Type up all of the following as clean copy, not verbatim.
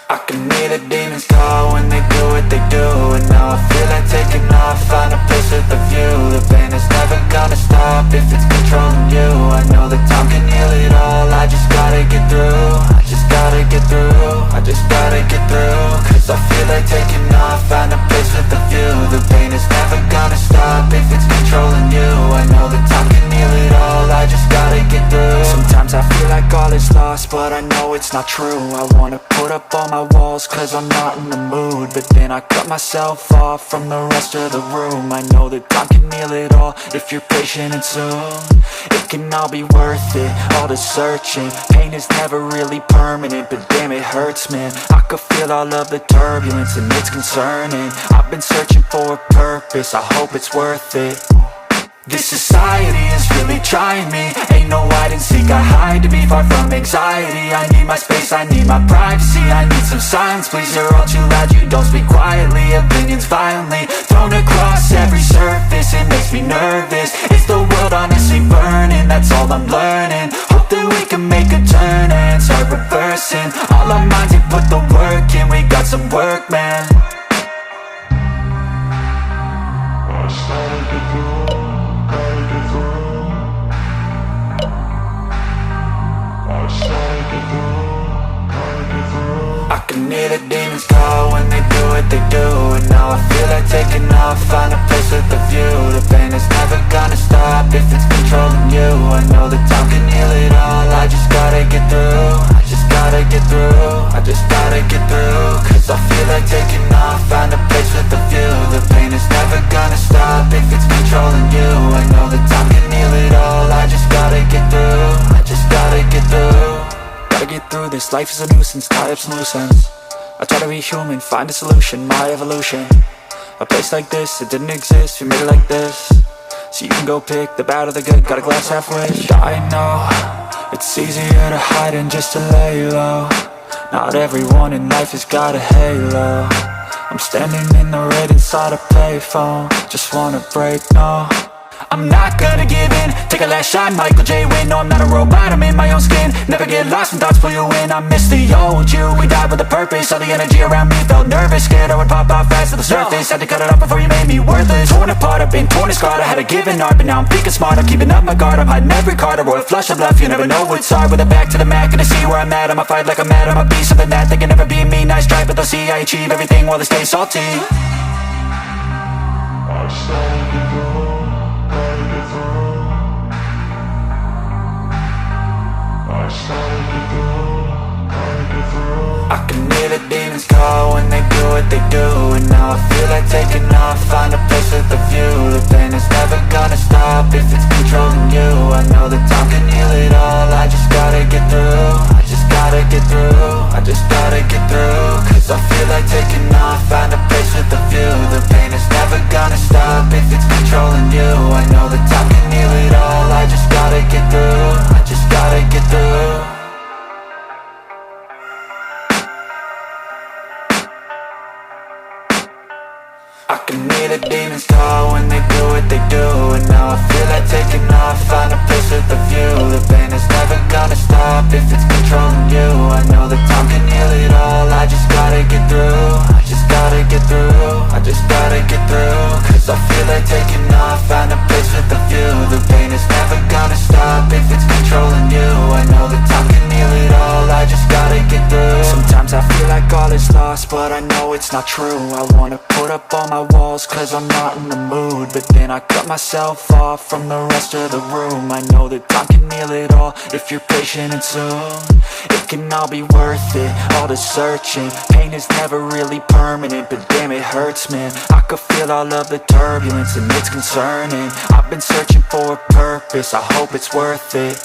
I can hear the demons call when they do what they do. And now I feel like taking off, find a place with a view. The pain is never gonna stop if it's controlling you. I know that time can heal it all, I just gotta get through. I just gotta get through, I just gotta get through. Cause I feel like taking off, find a place with a view. The pain is never gonna stop if it's controlling you. I know that time can heal it all, I just gotta get through. Sometimes I feel like all is lost, but I know it's not true. I wanna put up all my walls cause I'm not in the mood, but then I cut myself off from the rest of the room. I know that time can heal it all if you're patient, and soon it can all be worth it, all the searching. Pain is never really permanent, but damn it hurts, man. I could feel all of the turbulence and it's concerning. I've been searching for a purpose, I hope it's worth it. This society is really trying me. Ain't no hide and seek, I hide to be far from anxiety. I need my space, I need my privacy, I need some silence, please. You're all too loud, you don't speak quietly. Opinions violently thrown across every surface, it makes me nervous. Is the world honestly burning? That's all I'm learning. Hope that we can make a turn and start reversing all our minds and put the work in. We got some work, man. I started to do. I can hear the demons call when they do what they do. And now I feel like taking off, find a place with a view. The pain is never gonna stop if it's controlling you. I know that time can heal it all, I just gotta get through. I just gotta get through, I just gotta get through. Cause I feel like taking off, find a place with a view. The pain is never gonna stop if it's controlling you. I know that time can heal it all, I just gotta get through. I just gotta get through. Gotta get through this, life is a nuisance, tie up some loose ends. I try to be human, find a solution, my evolution. A place like this, it didn't exist, we made it like this. So you can go pick the bad or the good, got a glass halfway. I know, it's easier to hide than just to lay low. Not everyone in life has got a halo. I'm standing in the red inside a payphone, just wanna break, no. I'm not gonna give in, take a last shot, Michael J. Win. No, I'm not a robot, I'm in my own skin. Never get lost when thoughts pull you in. I miss the old you, we died with a purpose. All the energy around me felt nervous, scared I would pop out fast to the surface. Had to cut it off before you made me worthless. Torn apart, I've been torn and scarred. I had a given art, but now I'm thinking smart. I'm keeping up my guard, I'm hiding every card. A royal flush of love, you never know what's hard. With a back to the mat, gonna see where I'm at. I'ma fight like I'm mad, I'ma be something that they can never be me. Nice try, but they'll see I achieve everything while they stay salty. I started to go. I can hear the demons call when they do what they do. And now I feel like taking off, find a place with a view. The pain is never gonna stop if it's controlling you. I know that time can heal it all, I just gotta get through. I just gotta get through, I just gotta get through. Cause I feel like taking off, find a place with a view. The pain is never gonna stop if it's controlling you. I know that time can heal it all, I just gotta get through. I just gotta get through. I can hear the demons call when they do what they do. And now I feel like taking off, find a place with a view. The pain is never gonna stop if it's controlling you. I know that time can heal it all, I just gotta get through. I just gotta get through, I just gotta get through. Cause I feel like taking off, find a place with a view. The pain is never gonna stop if it's controlling you. I know that time can heal it all, I just gotta get through. Sometimes I feel like all is lost, but I know it's not true. I wanna put up all my walls cause I'm not in the mood, but then I cut myself off from the rest of the room. I know that time can heal it all if you're patient, and soon it can all be worth it, all the searching. Pain is never really permanent, but damn it hurts, man. I could feel all of the turbulence and it's concerning. I've been searching for a purpose, I hope it's worth it.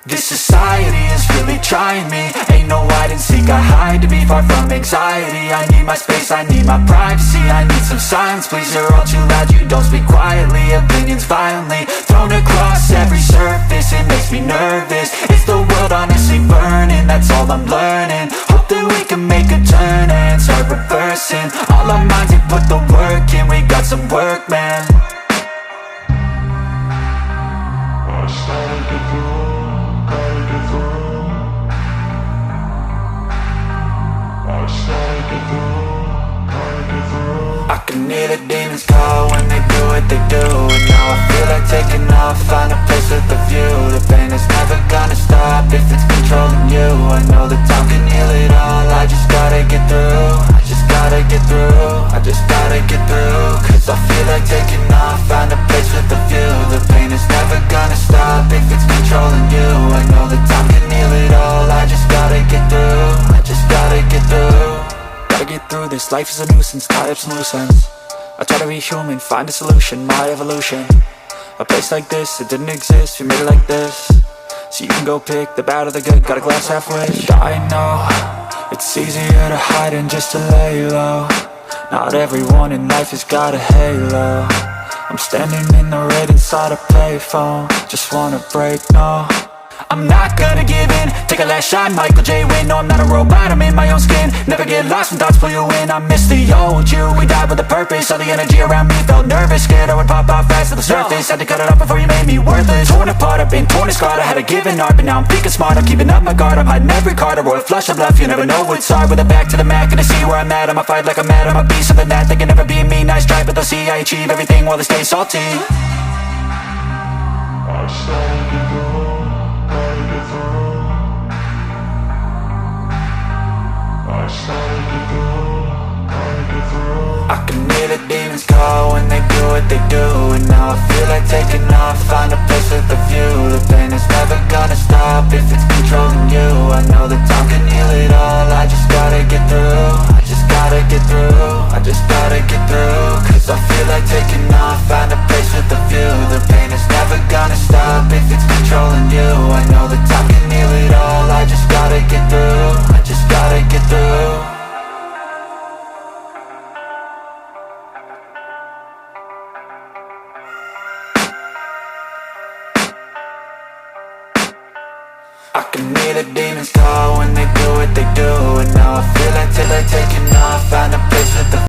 This society is really trying me. Ain't no hide and seek, I hide to be far from anxiety. I need my space, I need my privacy, I need some silence, please. You're all too loud, you don't speak quietly. Opinions violently thrown across every surface, it makes me nervous. Is the world honestly burning? That's all I'm learning. Hope that we can make a turn and start reversing all our minds and put the work in. We got some work, man. I started to do. I I can hear the demons call when they do what they do. And now I feel like taking off, find a place with a view. The pain is never gonna stop if it's controlling you. I know that time can heal it all, I just gotta get through. I just gotta get through, I just gotta get through. Cause I feel like taking off, find a place with a view. The pain is never gonna stop if it's controlling you. I know that time can heal it all, I just gotta get through. I just gotta get through. Gotta get through this, life is a nuisance, tie up some loose ends. I try to be human, find a solution, my evolution. A place like this, it didn't exist, we made it like this. So you can go pick the bad or the good, got a glass halfway. I know, it's easier to hide than just to lay low. Not everyone in life has got a halo. I'm standing in the red inside a payphone. Just wanna break, no, I'm not gonna give in. Take a last shot, Michael J. Win. No, I'm not a robot, I'm in my own skin. Never get lost when thoughts pull you in. I miss the old you, we died with a purpose. All the energy around me felt nervous, scared I would pop out fast to the surface. Had to cut it off before you made me worthless. Torn apart, I've been torn and scarred. I had a given art, but now I'm thinking smart. I'm keeping up my guard, I'm hiding every card. A royal flush of bluff, you never know what's hard. With a back to the mat, gonna see where I'm at. I'ma fight like I'm mad, I'ma be something that they can never be me. Nice try, but they'll see I achieve everything while they stay salty. I started to go, gotta get through. I started to go, gotta get through. I can hear the demons call when they do what they do. And now I feel like taking off, find a place with a view. The pain is never gonna stop if it's controlling you. I know that time can heal it all, I just gotta get through. I just gotta get through, I just gotta get through. Cause I feel like taking off, find a place with a view. The pain is never gonna stop if it's controlling you. I know that time can heal it all, I just gotta get through. I just gotta get through. I can hear the demons call when they do what they do. And now I feel like till I taking off, find a place with the